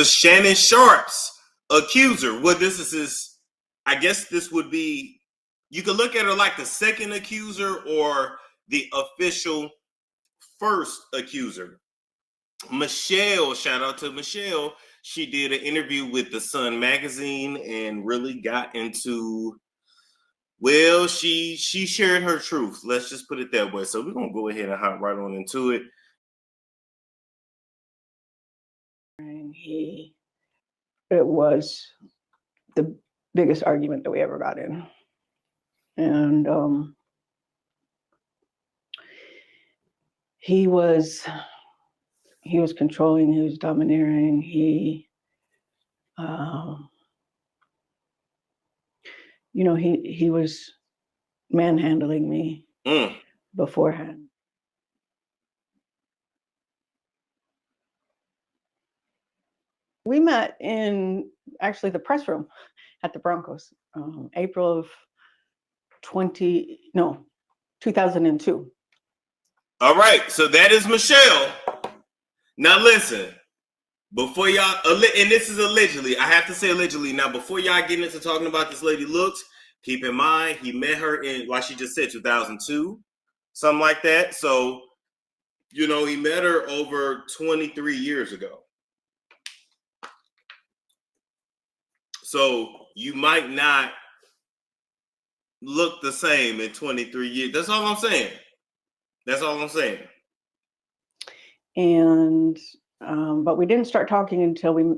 Shannon Sharpe's accuser. Well, this is his, I guess this would be, you could look at her like the second accuser or the official first accuser. Michelle, shout out to Michelle. She did an interview with The Sun magazine and really got into, well, she shared her truth. Let's just put it that way. So we're going to go ahead and hop right on into it. And it was the biggest argument that we ever got in. And he was controlling, he was domineering, he was manhandling me beforehand. We met in actually the press room at the Broncos, April of 2002. All right, so that is Michelle. Now listen, before y'all, and this is allegedly, I have to say allegedly. Now, before y'all get into talking about this lady looks, keep in mind, he met her in, like she just said, 2002, something like that. So, he met her over 23 years ago. So you might not look the same in 23 years. That's all I'm saying. And but we didn't start talking until we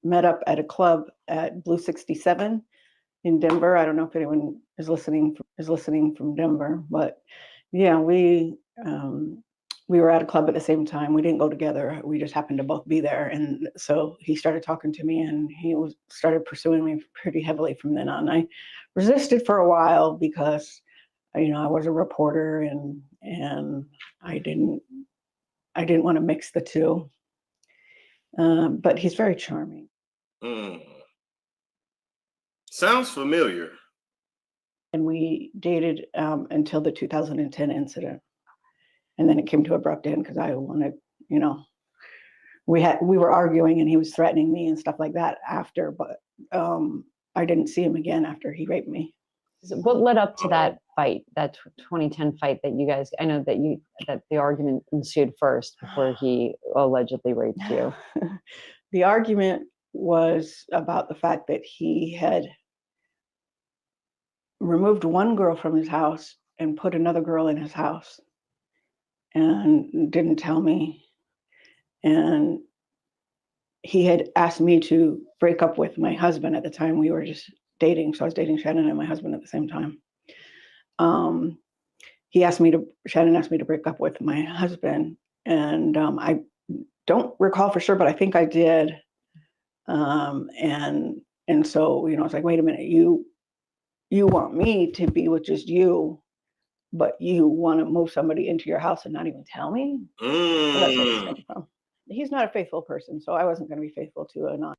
met up at a club at Blue 67 in Denver. I don't know if anyone is listening from Denver, but yeah, we were at a club at the same time. We didn't go together. We just happened to both be there. And so he started talking to me and started pursuing me pretty heavily from then on. I resisted for a while because, I was a reporter and I didn't want to mix the two. But he's very charming. Sounds familiar. And we dated until the 2010 incident. And then it came to abrupt end because I wanted, we were arguing and he was threatening me and stuff like that after, but I didn't see him again after he raped me. So what led up to that fight, that 2010 fight that you guys, I know that the argument ensued first before he allegedly raped you? The argument was about the fact that he had removed one girl from his house and put another girl in his house. And didn't tell me. And he had asked me to break up with my husband at the time. We were just dating. So I was dating Shannon and my husband at the same time. Shannon asked me to break up with my husband. And I don't recall for sure, but I think I did. And so, it's like, wait a minute, you want me to be with just you, but you want to move somebody into your house and not even tell me? So that's where it's coming from. He's not a faithful person, so I wasn't going to be faithful to a non.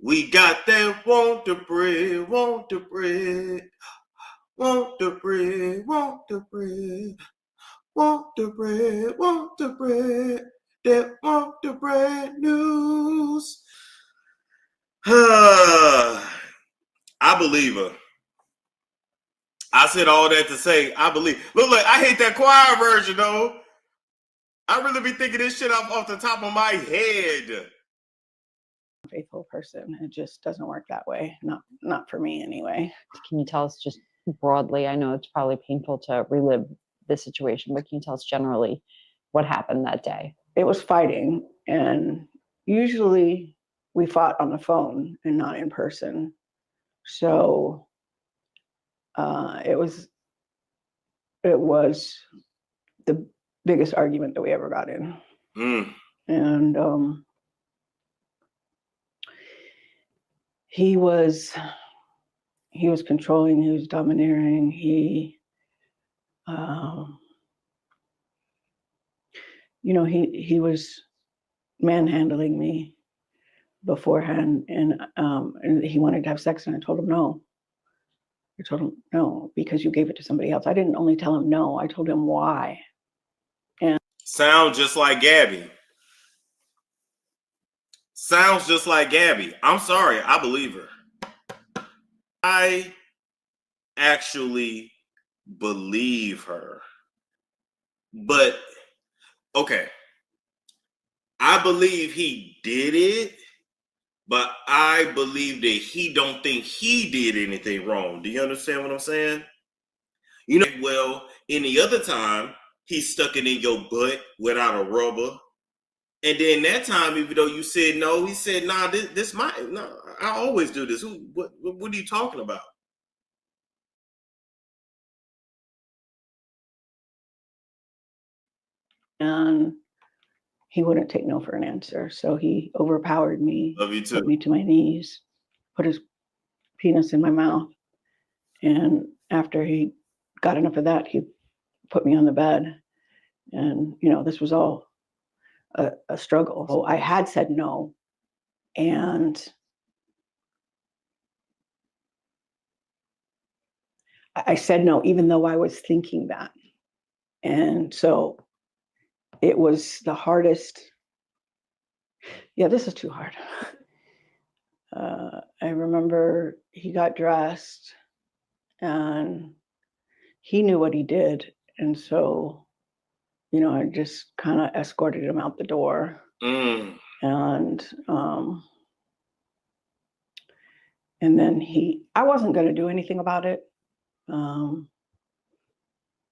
We got that want the bread, want the bread, want the bread, want the bread, want the bread, want the bread, that want the bread news. I believe her. I said all that to say, I believe. Look, I hate that choir version, though. I really be thinking this shit off the top of my head. Faithful person. It just doesn't work that way. Not for me anyway. Can you tell us just broadly, I know it's probably painful to relive the situation, but can you tell us generally what happened that day? It was fighting, and usually we fought on the phone and not in person. So it was the biggest argument that we ever got in. And he was controlling, he was domineering, he was manhandling me beforehand, and he wanted to have sex, and I told him no. I told him no, because you gave it to somebody else. I didn't only tell him no, I told him why. And sound just like Gabby. Sounds just like Gabby. I'm sorry, I believe her. I actually believe her. But, okay. I believe he did it, but I believe that he don't think he did anything wrong. Do you understand what I'm saying? You know, well, any other time, he stuck it in your butt without a rubber. And then that time, even though you said no, he said, nah, this might, no, I always do this. What are you talking about? And he wouldn't take no for an answer. So he overpowered me, Love you too. put me to my knees, put his penis in my mouth. And after he got enough of that, he put me on the bed. And, you know, this was all a struggle. So I had said no. And I said no, even though I was thinking that. And so it was the hardest. Yeah, this is too hard. I remember he got dressed and he knew what he did. And so, you know, I just kind of escorted him out the door. And then I wasn't going to do anything about it. You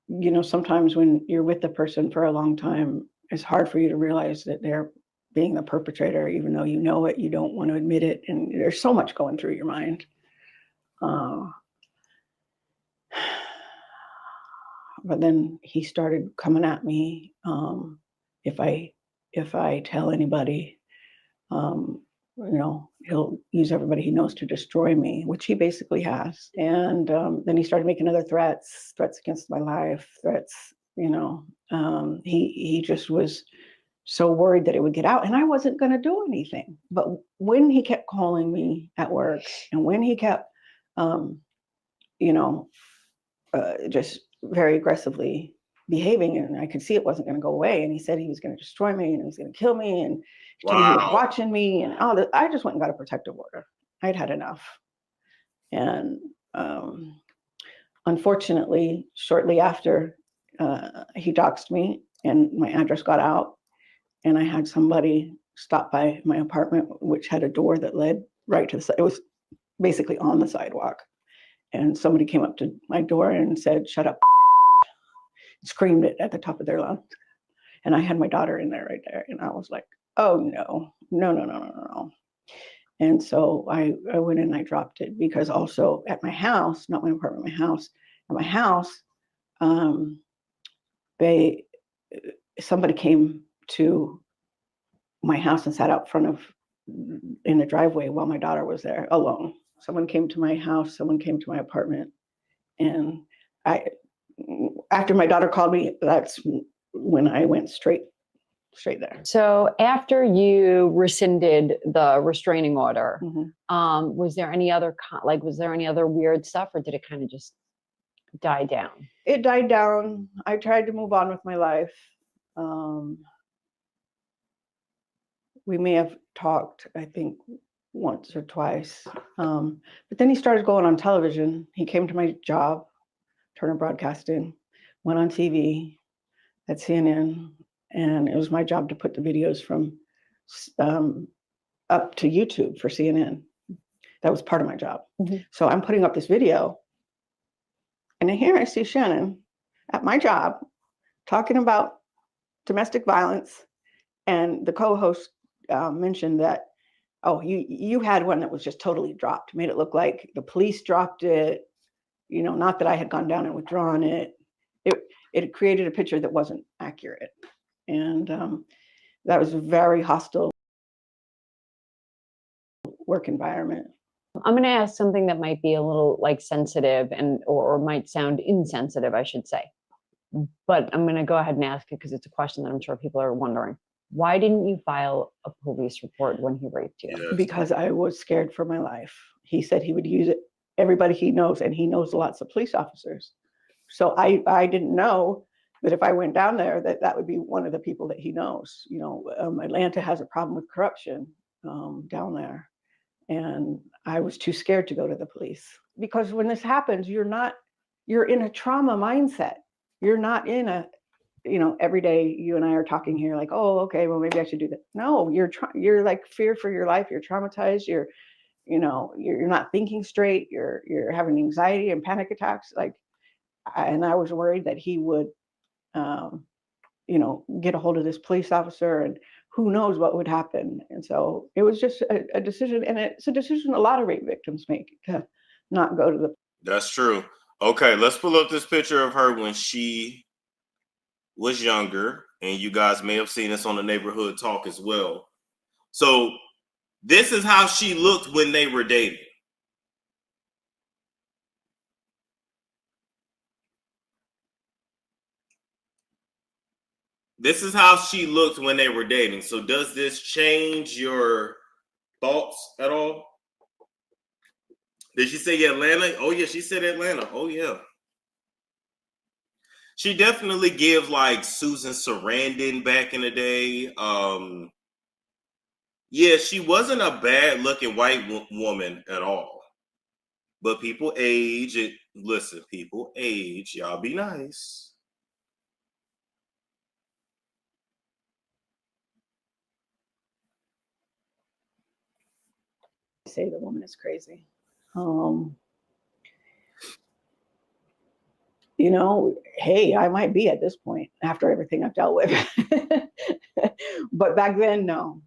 know, sometimes when you're with the person for a long time, it's hard for you to realize that they're being the perpetrator, even though you know it, you don't want to admit it. And there's so much going through your mind. But then he started coming at me. If I tell anybody, you know, he'll use everybody he knows to destroy me, which he basically has. And then he started making other threats against my life, threats, you know. He just was so worried that it would get out, and I wasn't going to do anything. But when he kept calling me at work, and when he kept, you know, just very aggressively behaving, and I could see it wasn't going to go away, and he said he was going to destroy me and he was going to kill me, and he told me he was watching me and all that. I just went and got a protective order. I'd had enough. And unfortunately, shortly after, he doxed me and my address got out, and I had somebody stop by my apartment, which had a door that led right to the side. It was basically on the sidewalk. And somebody came up to my door and said, "Shut up," screamed it at the top of their lungs. And I had my daughter in there right there. And I was like, oh, no. And so I went in and I dropped it, because also at my house, not my apartment, my house, at my house, somebody came to my house and sat out front of in the driveway while my daughter was there alone. Someone came to my house, someone came to my apartment, and after my daughter called me, that's when I went straight there. So after you rescinded the restraining order, was there any other weird stuff, or did it kind of just die down? It died down. I tried to move on with my life. We may have talked, I think, once or twice. But then he started going on television. He came to my job, Turner Broadcasting, went on TV at CNN, and it was my job to put the videos from up to YouTube for CNN. That was part of my job. So I'm putting up this video, and here I see Shannon at my job talking about domestic violence, and the co-host mentioned that, oh, you had one that was just totally dropped, made it look like the police dropped it, you know, not that I had gone down and withdrawn it. It created a picture that wasn't accurate. And that was a very hostile work environment. I'm going to ask something that might be a little like sensitive or might sound insensitive, I should say. But I'm going to go ahead and ask it because it's a question that I'm sure people are wondering. Why didn't you file a police report when he raped you? Yes. Because I was scared for my life. He said he would use it. Everybody he knows, and he knows lots of police officers. So I didn't know that if I went down there, that would be one of the people that he knows. You know, Atlanta has a problem with corruption. down there. And I was too scared to go to the police, because when this happens, you're in a trauma mindset. You're not in a, every day you and I are talking here like, oh, okay, well, maybe I should do that. No, you're like fear for your life. You're traumatized. You're not thinking straight. You're having anxiety and panic attacks. And I was worried that he would, get a hold of this police officer, and who knows what would happen. And so it was just a decision, and it's a decision a lot of rape victims make, to not go to the. That's true. Okay, let's pull up this picture of her when she was younger, and you guys may have seen this on the Neighborhood Talk as well. So this is how she looked when they were dating. This is how she looked when they were dating. So does this change your thoughts at all? Did she say Atlanta? Oh yeah, she said Atlanta. Oh yeah. She definitely gives like Susan Sarandon back in the day. Yeah, she wasn't a bad looking white woman at all. But people age. Listen, people age. Y'all be nice. Say the woman is crazy. Hey, I might be at this point after everything I've dealt with. But back then, no.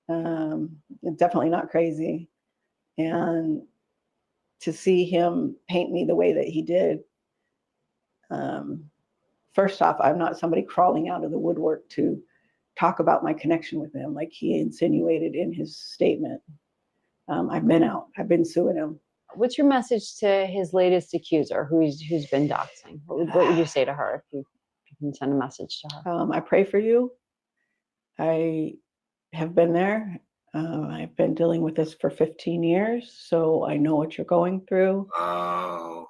Definitely not crazy. And to see him paint me the way that he did, first off, I'm not somebody crawling out of the woodwork to talk about my connection with him like he insinuated in his statement. I've been out. I've been suing him. What's your message to his latest accuser, who's been doxing? What would you say to her if you can send a message to her? I pray for you. I have been there. I've been dealing with this for 15 years, so I know what you're going through. Wow.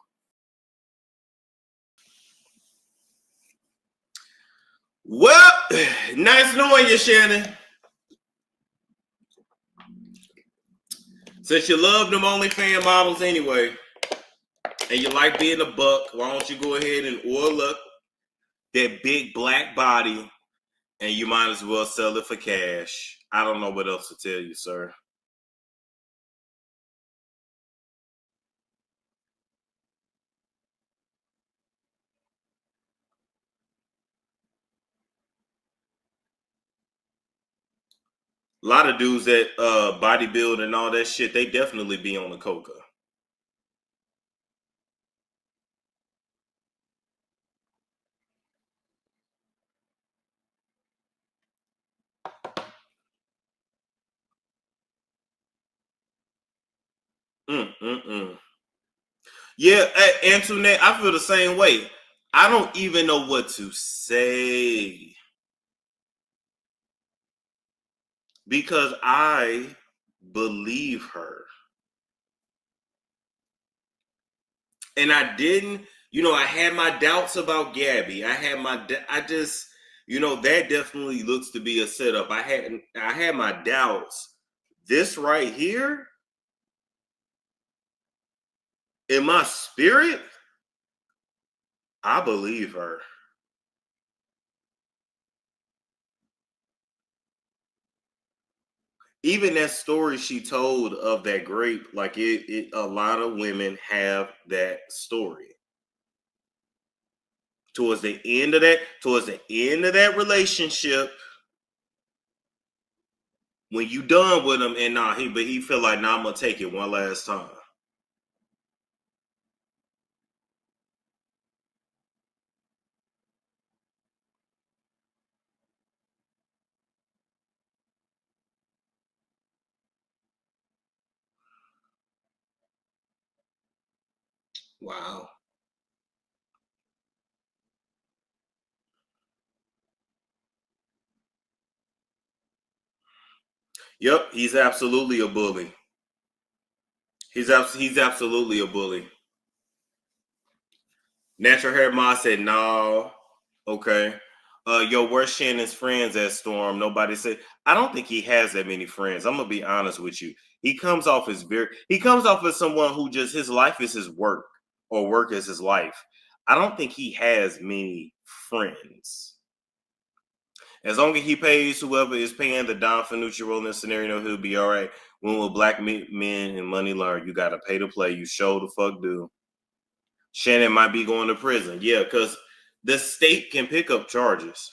Well, nice knowing you, Shannon. Since you love them OnlyFans models anyway, and you like being a buck, why don't you go ahead and oil up that big black body, and you might as well sell it for cash. I don't know what else to tell you, sir. A lot of dudes that bodybuild and all that shit, they definitely be on the coca. Yeah, Antoinette, I feel the same way. I don't even know what to say because I believe her. And I didn't, I had my doubts about Gabby. I just, that definitely looks to be a setup. I had my doubts. This right here, in my spirit, I believe her. Even that story she told of that grape, like a lot of women have that story. Towards the end of that relationship, when you done with him, and he feel like, I'm gonna take it one last time. Wow. Yep, he's absolutely a bully. He's absolutely a bully. Natural Hair Ma said, no. Okay. Yo, where's Shannon's friends at Storm? Nobody said. I don't think he has that many friends. I'm gonna be honest with you. He comes off as someone who just his life is his work or work is his life. I don't think he has many friends. As long as he pays whoever is paying the Don Fanucci role in this scenario, he'll be all right. When will black men and money learn? You got to pay to play. You show the fuck do. Shannon might be going to prison. Yeah, because the state can pick up charges.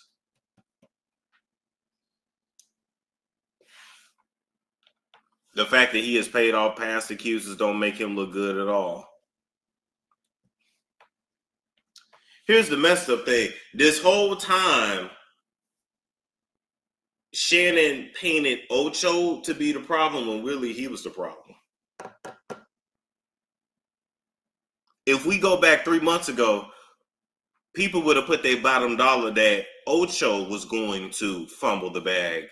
The fact that he has paid off past accusers don't make him look good at all. Here's the messed up thing. This whole time, Shannon painted Ocho to be the problem when really he was the problem. If we go back 3 months ago, people would have put their bottom dollar that Ocho was going to fumble the bag.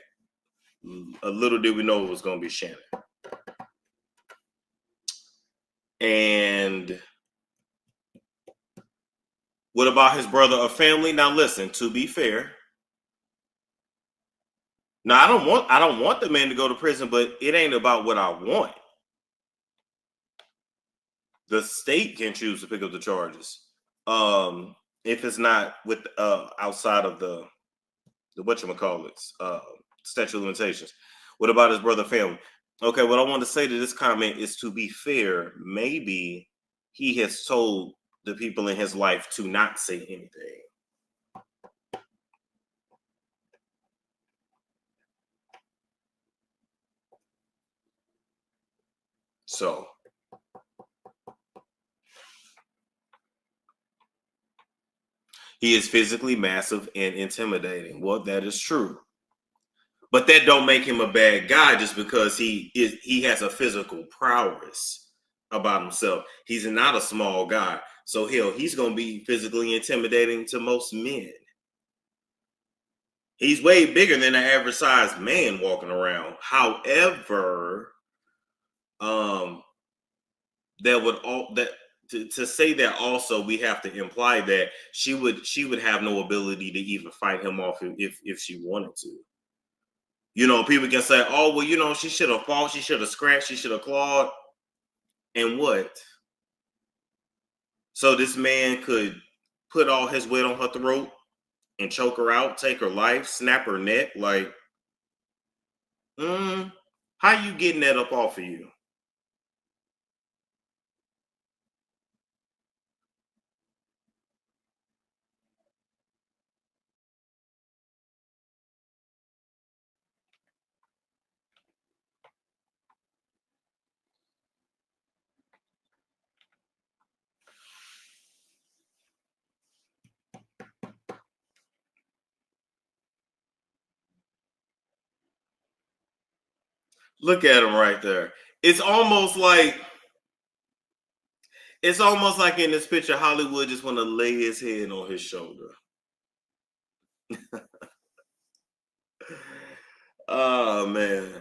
A little did we know it was going to be Shannon. And what about his brother or family? Now listen, to be fair, now I don't want the man to go to prison, but it ain't about what I want. The state can choose to pick up the charges. If it's not with outside of the whatchamacallit, statute of limitations. What about his brother family? Okay, what I want to say to this comment is, to be fair, maybe he has told the people in his life to not say anything. So he is physically massive and intimidating. Well, that is true. But that don't make him a bad guy just because he has a physical prowess about himself. He's not a small guy. So hell, he's gonna be physically intimidating to most men. He's way bigger than an average sized man walking around. However, to say that also, we have to imply that she would have no ability to even fight him off if she wanted to. You know, people can say, oh, well, you know, she should have fought, she should have scratched, she should have clawed. And what? So this man could put all his weight on her throat and choke her out, take her life, snap her neck. Like, how you getting that up off of you? Look at him right there. It's almost like in this picture, Hollywood just want to lay his head on his shoulder. Oh man.